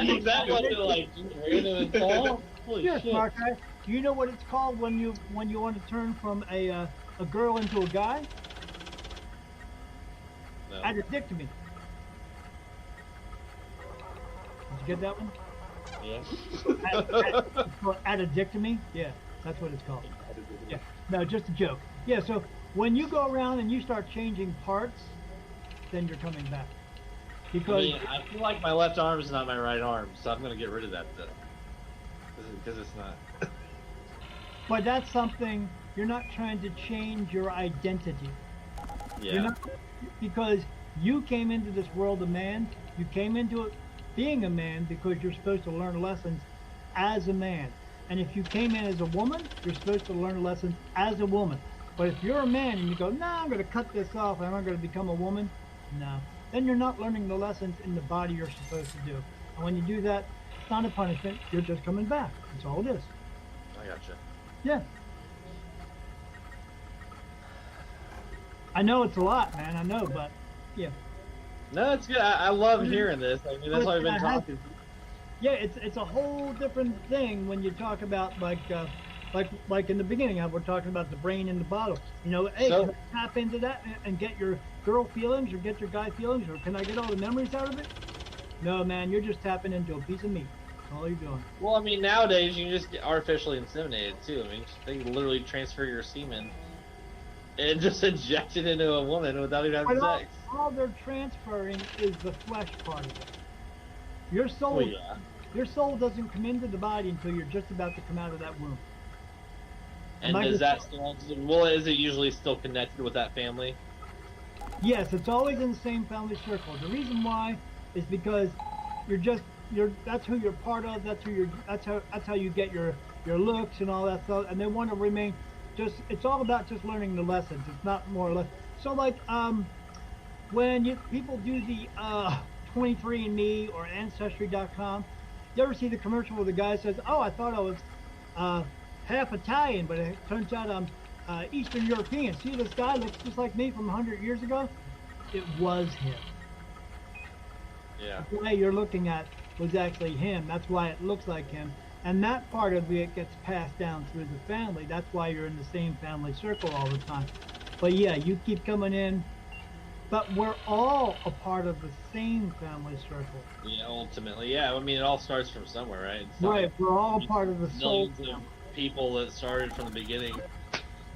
Is that what they're like random and tall? Holy You're a shit. smart guy. Do you know what it's called when you want to turn from a girl into a guy? No. Addictomy. Did you get that one? Yeah. Addictomy? Yeah, that's what it's called. Yeah. No, just a joke. Yeah, so when you go around and you start changing parts, then you're coming back. Because I feel like my left arm is not my right arm, so I'm going to get rid of that though. Because it's not. but that's something, you're not trying to change your identity. Yeah. You're not, because you came into this world a man, you came into it being a man because you're supposed to learn lessons as a man. And if you came in as a woman, you're supposed to learn lessons as a woman. But if you're a man and you go, nah, I'm going to cut this off and I'm going to become a woman, no. Then you're not learning the lessons in the body you're supposed to do. And when you do that, it's not a punishment, you're just coming back. That's all it is. I gotcha. Yeah. I know it's a lot, man, I know, but yeah. No, it's good. I love hearing this. I mean, that's why I've been talking. Yeah, it's a whole different thing when you talk about like in the beginning, we're talking about the brain in the bottle. You know, hey, So- can I tap into that and get your girl feelings or get your guy feelings, or can I get all the memories out of it? No, man, you're just tapping into a piece of meat. That's all you're doing. Well, I mean, nowadays you can just get artificially inseminated too. I mean, they can literally transfer your semen and just inject it into a woman without even having But sex. all they're transferring is the flesh part of it. Your soul, Well, yeah. your soul doesn't come into the body until you're just about to come out of that womb. And Like does I that still? Well, is it usually still connected with that family? Yes, it's always in the same family circle. The reason why is because that's who you're part of. That's how you get your looks and all that stuff. And they want to remain it's all about just learning the lessons. It's not more or less. So like when people do the 23andMe or Ancestry.com, you ever see the commercial where the guy says, "Oh, I thought I was half Italian, but it turns out I'm Eastern European. See, this guy looks just like me from 100 years ago." It was him. Yeah. The guy you're looking at was actually him. That's why it looks like him. And that part of it gets passed down through the family. That's why you're in the same family circle all the time. But yeah, you keep coming in. But we're all a part of the same family circle. Yeah, ultimately, yeah. I mean, it all starts from somewhere, right? It's not Right, like we're all part of the soul. millions of people that started from the beginning.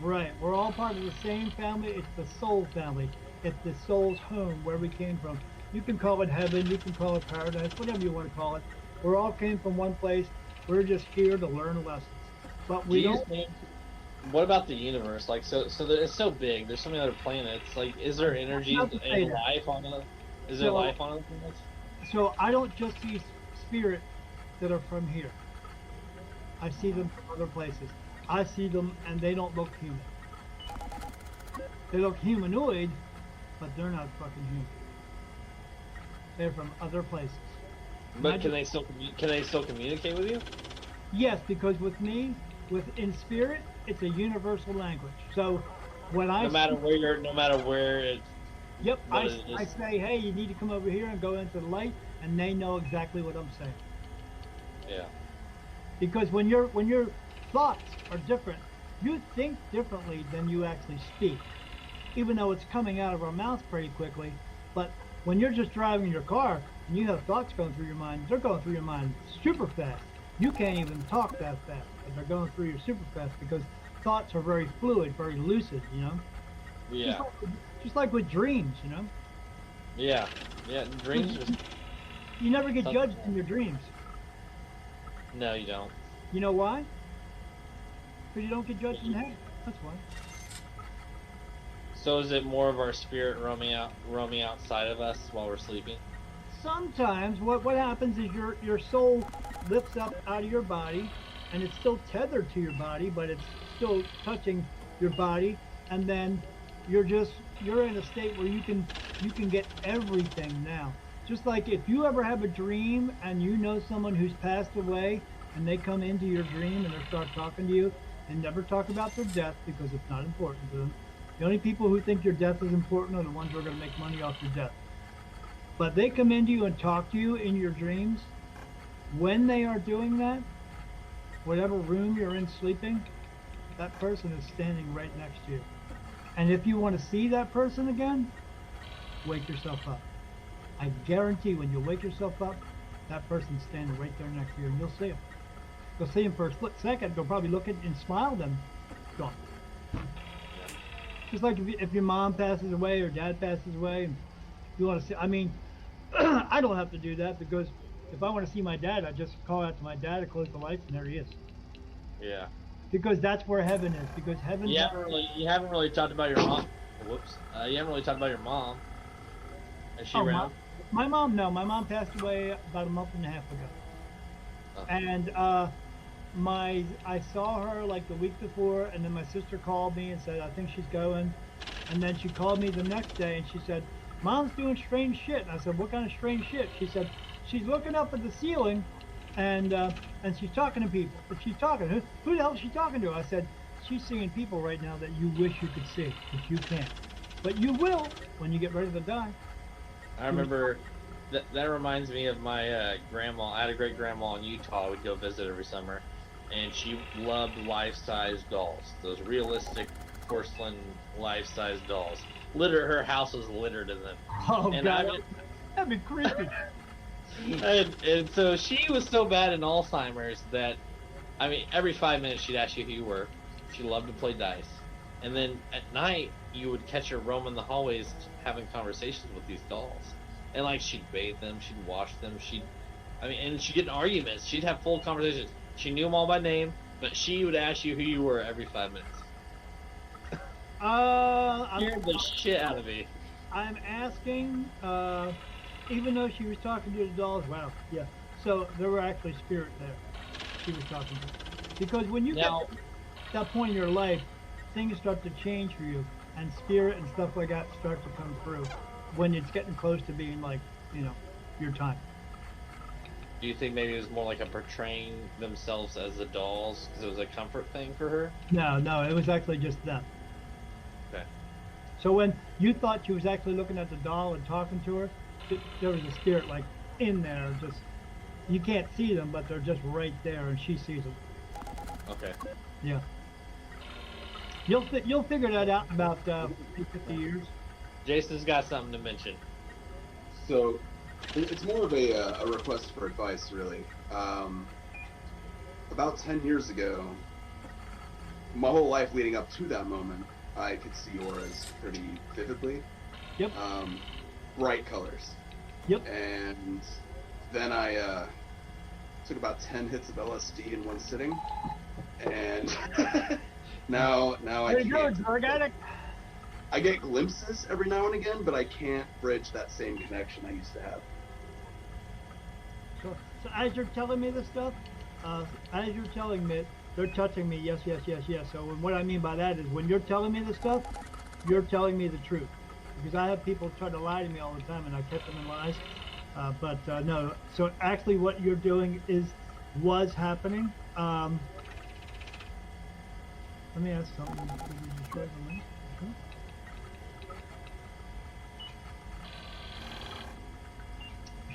Right, we're all part of the same family. It's the soul family. It's the soul's home, where we came from. You can call it heaven, you can call it paradise, whatever you want to call it. We all came from one place. We're just here to learn lessons. But we don't. What about the universe? Like, it's so big. There's so many other planets. Like, is there energy and life on it? Is there life on other planets? So I don't just see spirit that are from here. I see them from other places. I see them, and they don't look human. They look humanoid, but they're not fucking human. They're from other places. But can they still communicate with you? Yes, because with me, in spirit, it's a universal language. So when I no matter where it. Yep, I say, hey, you need to come over here and go into the light, and they know exactly what I'm saying. Yeah. Because when your thoughts are different, you think differently than you actually speak, even though it's coming out of our mouths pretty quickly. But when you're just driving your car and you have thoughts going through your mind, they're going through your mind super fast. You can't even talk that fast, but they're going through you super fast because thoughts are very fluid, very lucid, you know? Yeah. Just like with dreams, you know? Yeah. Yeah, dreams are... You never get judged in your dreams. No, you don't. You know why? Because you don't get judged in heaven. That's why. So is it more of our spirit roaming outside of us while we're sleeping? Sometimes what happens is your soul lifts up out of your body, and it's still tethered to your body, but it's still touching your body, and then you're in a state where you can get everything now. Just like if you ever have a dream and you know someone who's passed away and they come into your dream and they start talking to you, and never talk about their death because it's not important to them. The only people who think your death is important are the ones who are going to make money off your death. But they come into you and talk to you in your dreams. When they are doing that, whatever room you're in sleeping, that person is standing right next to you. And if you want to see that person again, wake yourself up. I guarantee when you wake yourself up, that person's standing right there next to you, and you'll see him. You'll see him for a split second. You'll probably look at and smile, then gone. Just like if your mom passes away or dad passes away, and you want to see. I mean, I don't have to do that because if I want to see my dad, I just call out to my dad, I close the lights, and there he is. Yeah. Because that's where heaven is. Because heaven. You haven't really talked about your mom. Whoops. You haven't really talked about your mom. Is she around? My mom, no. My mom passed away about a month and a half ago. Oh. And I saw her like the week before, and then my sister called me and said, I think she's going. And then she called me the next day and she said, Mom's doing strange shit. And I said, what kind of strange shit? She said, she's looking up at the ceiling and she's talking to people. But she's talking. Who the hell is she talking to? I said, she's seeing people right now that you wish you could see, but you can't. But you will when you get ready to die. I remember that reminds me of my grandma. I had a great grandma in Utah. We'd go visit every summer, and she loved life-size dolls. Those realistic porcelain life-size dolls. Her house was littered in them. Oh, and God, that'd be creepy. and so she was so bad in Alzheimer's that, I mean, every 5 minutes she'd ask you who you were. She loved to play dice. And then at night, you would catch her roaming the hallways having conversations with these dolls. And, like, she'd bathe them, she'd wash them, and she'd get in arguments. She'd have full conversations. She knew them all by name, but she would ask you who you were every 5 minutes. Scared the shit out of me. I'm asking, even though she was talking to the dolls, wow, yeah. So there were actually spirits there she was talking to. Because when you get to that point in your life, things start to change for you, and spirit and stuff like that start to come through when it's getting close to being like, your time. Do you think maybe it was more like a portraying themselves as the dolls because it was a comfort thing for her? No, it was actually just them. Okay. So when you thought she was actually looking at the doll and talking to her, there was a spirit like in there, just, you can't see them, but they're just right there, and she sees them. Okay. Yeah. You'll figure that out in about 50 years. Jason's got something to mention. So, it's more of a request for advice, really. About 10 years ago, my whole life leading up to that moment, I could see auras pretty vividly. Yep. Bright colors. Yep. And then I took about 10 hits of LSD in one sitting, and now I There you go, can't. drug addict. I get glimpses every now and again, but I can't bridge that same connection I used to have. So as you're telling me this stuff, as you're telling me, they're touching me. Yes, yes, yes, yes. So what I mean by that is when you're telling me this stuff, you're telling me the truth. Because I have people try to lie to me all the time, and I catch them in lies. But no. So actually, what you're doing was happening. Let me ask something. Did you destroy the link? Okay.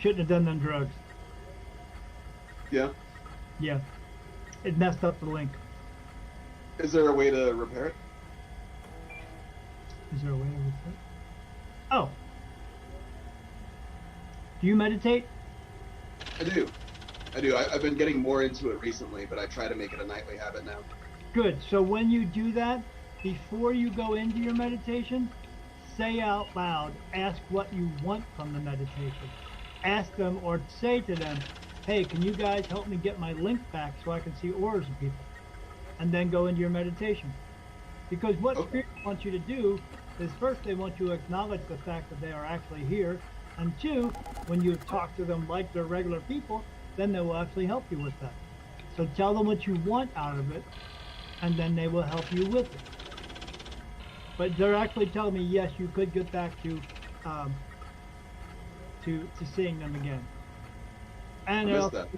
Shouldn't have done them drugs. Yeah. Yeah. It messed up the link. Is there a way to repair it? Is there a way to repair it? Oh. Do you meditate? I do. I've been getting more into it recently, but I try to make it a nightly habit now. Good. So when you do that, before you go into your meditation, say out loud, ask what you want from the meditation. Ask them or say to them, hey, can you guys help me get my link back so I can see auras of people? And then go into your meditation. Because what Spirit wants you to do is first they want you to acknowledge the fact that they are actually here. And two, when you talk to them like they're regular people, then they will actually help you with that. So tell them what you want out of it, and then they will help you with it. But they're actually telling me, yes, you could get back to seeing them again. And I missed that.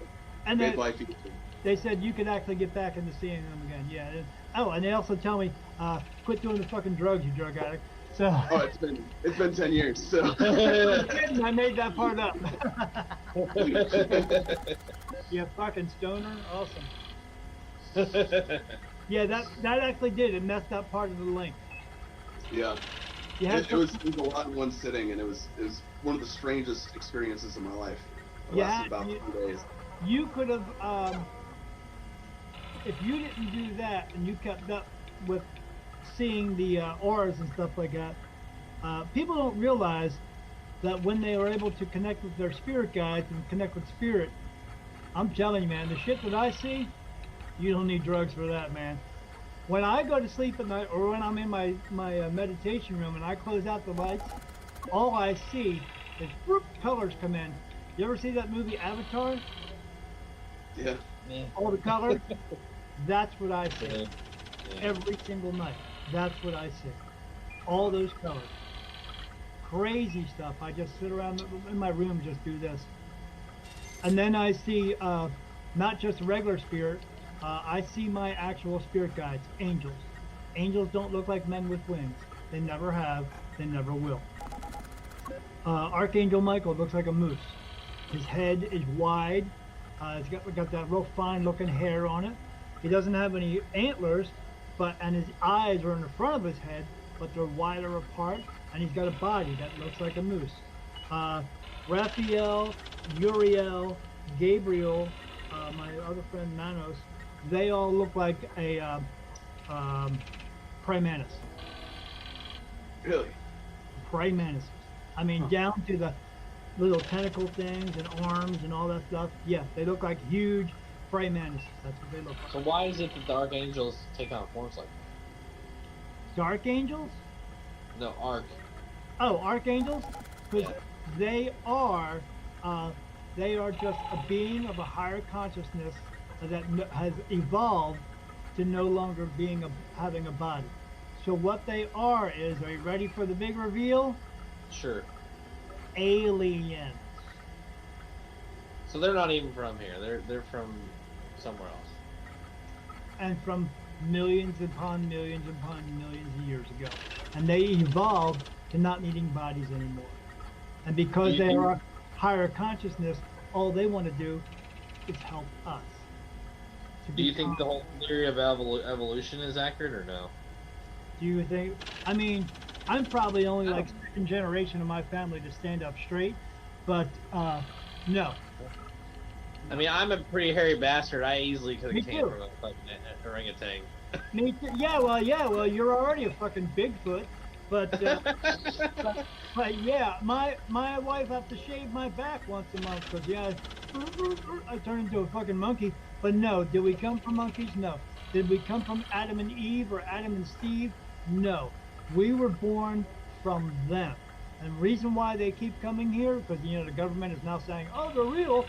And they said you could actually get back into seeing them again. Yeah. Oh, and they also tell me, quit doing the fucking drugs, you drug addict. So. Oh, it's been 10 years. So. I made that part up. You fucking stoner, awesome. Yeah, that actually did. It messed up part of the link. Yeah. It was a lot in one sitting, and it was one of the strangest experiences of my life. It lasted about 2 days. You could have, if you didn't do that and you kept up with seeing the auras and stuff like that, people don't realize that when they are able to connect with their spirit guides and connect with spirit, I'm telling you, man, the shit that I see, you don't need drugs for that, man. When I go to sleep at night, or when I'm in my meditation room and I close out the lights, all I see is whoop, colors come in. You ever see that movie Avatar? Yeah. All the colors? That's what I see. Every single night. That's what I see. All those colors. Crazy stuff. I just sit around in my room, just do this. And then I see not just regular spirit, I see my actual spirit guides, angels. Angels don't look like men with wings. They never have, they never will. Archangel Michael looks like a moose. His head is wide. It's got that real fine looking hair on it. He doesn't have any antlers, and his eyes are in the front of his head, but they're wider apart, and he's got a body that looks like a moose. Raphael, Uriel, Gabriel, my other friend Manos, they all look like a praying mantis. Really? Praying mantis. I mean, down to the little tentacle things and arms and all that stuff. Yeah, they look like huge praying mantises. That's what they look like. So why is it that the archangels take on forms like that? The archangels? No, arc. Oh, archangels? Because Yeah. they are just a being of a higher consciousness that has evolved to no longer having a body. So what they are you ready for the big reveal? Sure. Aliens. So they're not even from here. They're from somewhere else. And from millions upon millions upon millions of years ago. And they evolved to not needing bodies anymore. And because they are higher consciousness, all they want to do is help us. Do you think the whole theory of evolution is accurate or no? Do you think? I mean, I'm probably only like second generation of my family to stand up straight, but no. I mean, I'm a pretty hairy bastard. I easily could Me have came too. from a fucking orangutan. Me too. Yeah, well, you're already a fucking Bigfoot. But, but yeah, my wife have to shave my back once a month because yeah, I turn into a fucking monkey. But no, did we come from monkeys? No. Did we come from Adam and Eve or Adam and Steve? No. We were born from them. And the reason why they keep coming here, because the government is now saying, oh, they're real,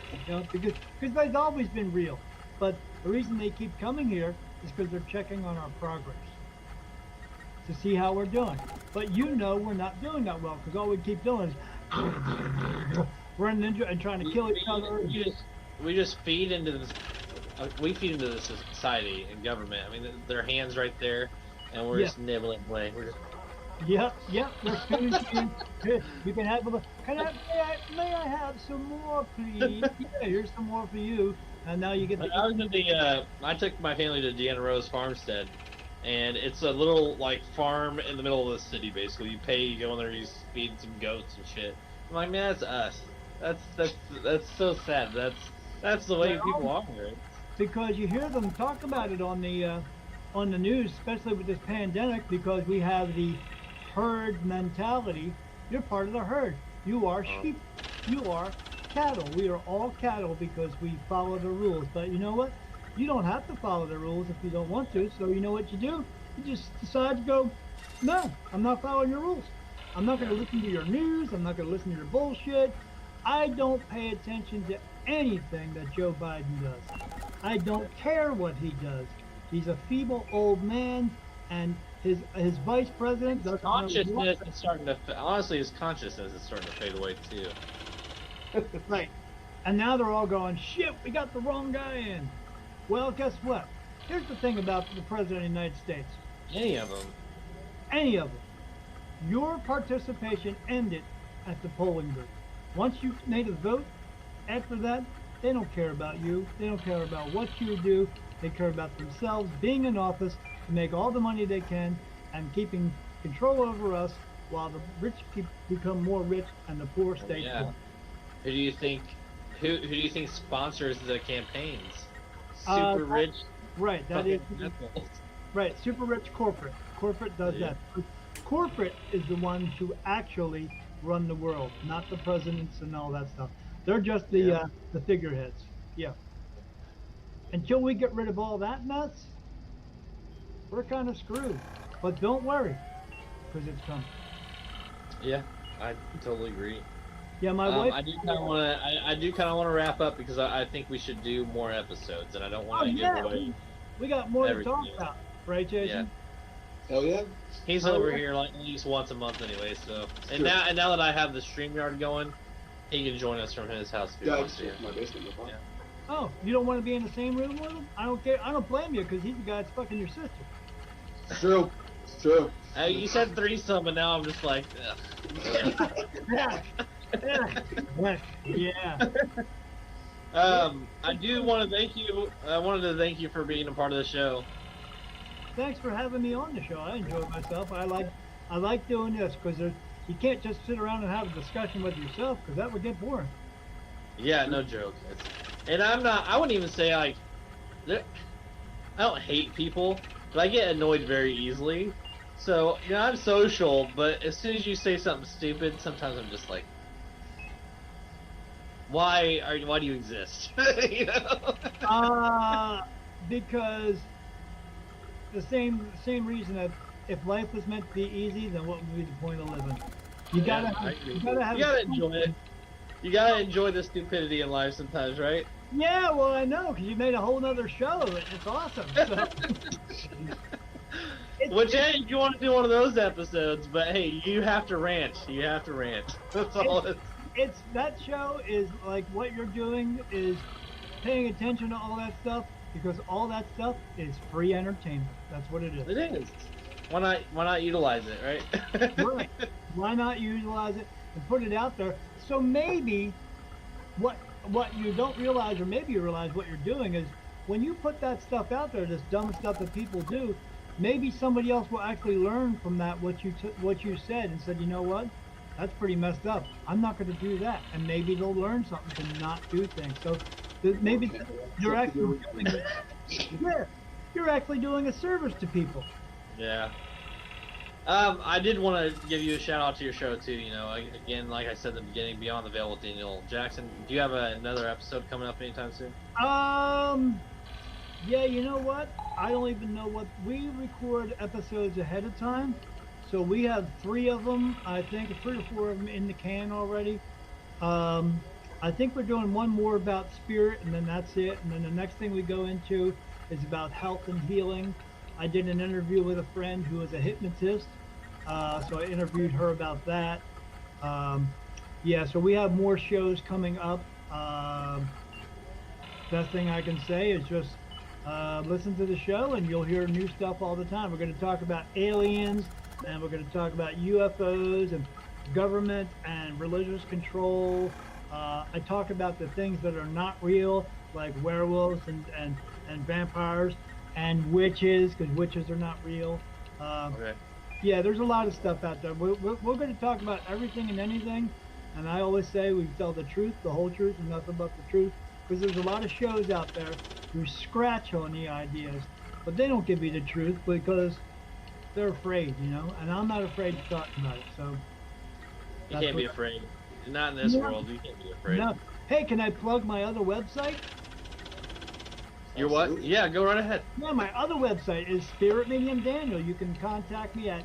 because they've always been real. But the reason they keep coming here is because they're checking on our progress to see how we're doing. But we're not doing that well because all we keep doing is running into and trying to kill each other. We just feed into this. We feed into this society and government. I mean, their hands right there, and we're just nibbling away. We're just. Yep. We're spoon. You can have may I have some more, please? Yeah, here's some more for you. And now you get. I took my family to Deanna Rose Farmstead, and it's a little farm in the middle of the city. Basically, you pay, you go in there, you feed some goats and shit. I'm like, man, that's us. That's so sad. That's the way people are. Right? Because you hear them talk about it on the news, especially with this pandemic, because we have the herd mentality. You're part of the herd. You are sheep. You are cattle. We are all cattle because we follow the rules. But you know what? You don't have to follow the rules if you don't want to. So you know what you do? You just decide to go, no, I'm not following your rules. I'm not going to listen to your news. I'm not going to listen to your bullshit. I don't pay attention to anything that Joe Biden does. I don't care what he does. He's a feeble old man, and his vice president doesn't consciousness is starting to. Honestly, his consciousness is starting to fade away too. Right. And now they're all going, shit, we got the wrong guy in. Well, guess what? Here's the thing about the president of the United States. Any of them. Your participation ended at the polling booth. Once you made a vote, after that, they don't care about you. They don't care about what you do. They care about themselves being in office to make all the money they can and keeping control over us while the rich become more rich and the poor stay poor. Who do you think sponsors the campaigns? Super rich. Right. That is right. Super rich corporate. Corporate does that. Corporate is the ones who actually run the world, not the presidents and all that stuff. They're just the figureheads. Yeah. Until we get rid of all that mess, we're kind of screwed. But don't worry, because it's coming. Yeah, I totally agree. Yeah, my wife. I do kind of want to wrap up because I think we should do more episodes, and I don't want to give away. We got more to talk about, right, Jason? Yeah. Hell yeah. He's over here at least once a month anyway. So, and now that I have the StreamYard going, he can join us from his house if he wants to. My basement. No problem. Yeah. Oh, you don't want to be in the same room with him? I don't care. I don't blame you because he's the guy that's fucking your sister. It's true. It's true. You said threesome, and now I'm just like, ugh. Yeah. I do want to thank you. I wanted to thank you for being a part of the show. Thanks for having me on the show. I enjoyed myself. I like doing this because you can't just sit around and have a discussion with yourself because that would get boring. Yeah, no joke. And I wouldn't even say I don't hate people, but I get annoyed very easily. So, I'm social, but as soon as you say something stupid, sometimes I'm just like, why do you exist? Because the same reason that if life was meant to be easy, then what would be the point of living? You gotta enjoy it. You gotta enjoy the stupidity in life sometimes, right? Yeah, well, I know, because you made a whole nother show. It's awesome. So. Hey, you want to do one of those episodes, but hey, you have to rant. You have to rant. That's all that show is like what you're doing is paying attention to all that stuff because all that stuff is free entertainment. That's what it is. It is. Why not utilize it, right? Right. Why not utilize it and put it out there? So maybe what you don't realize, or maybe you realize what you're doing is when you put that stuff out there, this dumb stuff that people do, maybe somebody else will actually learn from that what you said and said, you know what? That's pretty messed up. I'm not going to do that, and maybe they'll learn something to not do things. So maybe you're actually you're actually doing a service to people. Yeah. I did want to give you a shout out to your show too. You know, again, like I said in the beginning, Beyond the Veil with Daniel Jackson. Do you have another episode coming up anytime soon? Yeah, you know what? I don't even know what we record episodes ahead of time. So we have 3 of them, I think 3 or 4 of them in the can already. I think we're doing one more about spirit, and then that's it. And then the next thing we go into is about health and healing. I did an interview with a friend who is a hypnotist, so I interviewed her about that. Yeah, so we have more shows coming up. Best thing I can say is just listen to the show, and you'll hear new stuff all the time. We're going to talk about aliens, and we're going to talk about UFOs and government and religious control. I talk about the things that are not real, like werewolves and vampires and witches, because witches are not real. Okay. Yeah, there's a lot of stuff out there. We're going to talk about everything and anything, and I always say we tell the truth, the whole truth, and nothing but the truth, because there's a lot of shows out there who scratch on the ideas, but they don't give you the truth because they're afraid, you know, and I'm not afraid to talk about it, so. You can't be afraid. Not in this world, you can't be afraid. No. Hey, can I plug my other website? Your what? Yeah, go right ahead. Yeah, my other website is Spirit Medium Daniel. You can contact me at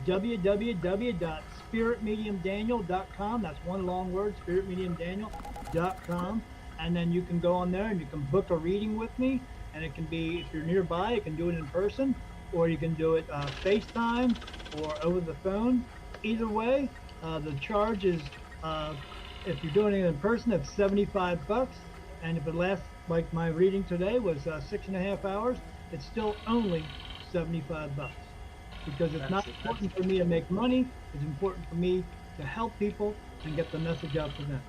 www.spiritmediumdaniel.com. That's one long word, spiritmediumdaniel.com. And then you can go on there and you can book a reading with me. And it can be, if you're nearby, you can do it in person, or you can do it FaceTime or over the phone. Either way, the charge is, if you're doing it in person, it's $75. And if it lasts, like my reading today was 6.5 hours, it's still only $75. Because it's not important for me to make money, it's important for me to help people and get the message out to them.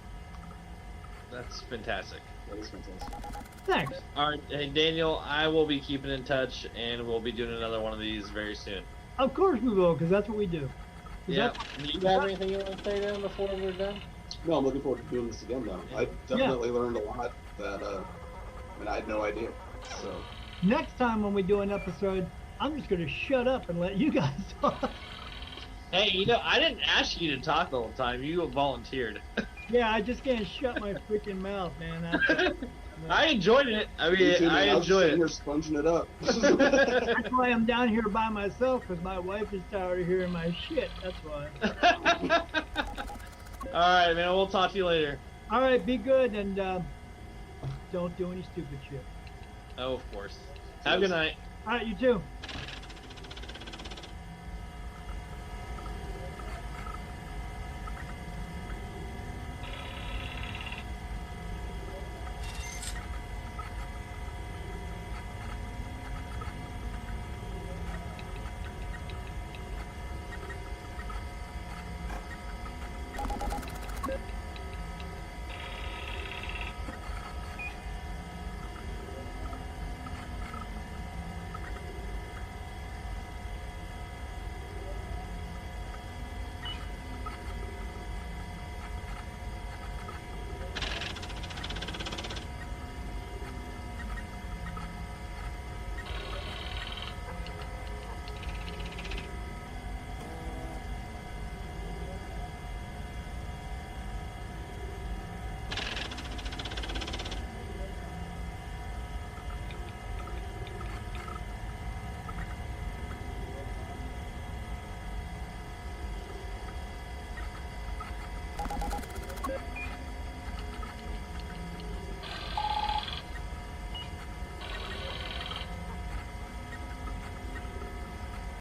That's fantastic. That is fantastic. Thanks. All right, hey Daniel, I will be keeping in touch, and we'll be doing another one of these very soon. Of course we will, because that's what we do. Yeah. Do you have anything you want to say then before we're done? No, I'm looking forward to doing this again, though. I definitely learned a lot that I had no idea. So Next time when we do an episode, I'm just going to shut up and let you guys talk. Hey, you know, I didn't ask you to talk the whole time. You volunteered. Yeah, I just can't shut my freaking mouth, man. I enjoyed it. I mean, I enjoyed it. You're sponging it up. That's why I'm down here by myself, because my wife is tired of hearing my shit. That's why. All right, man. We'll talk to you later. All right, be good, and don't do any stupid shit. Oh, of course. Have a good night. All right, you too.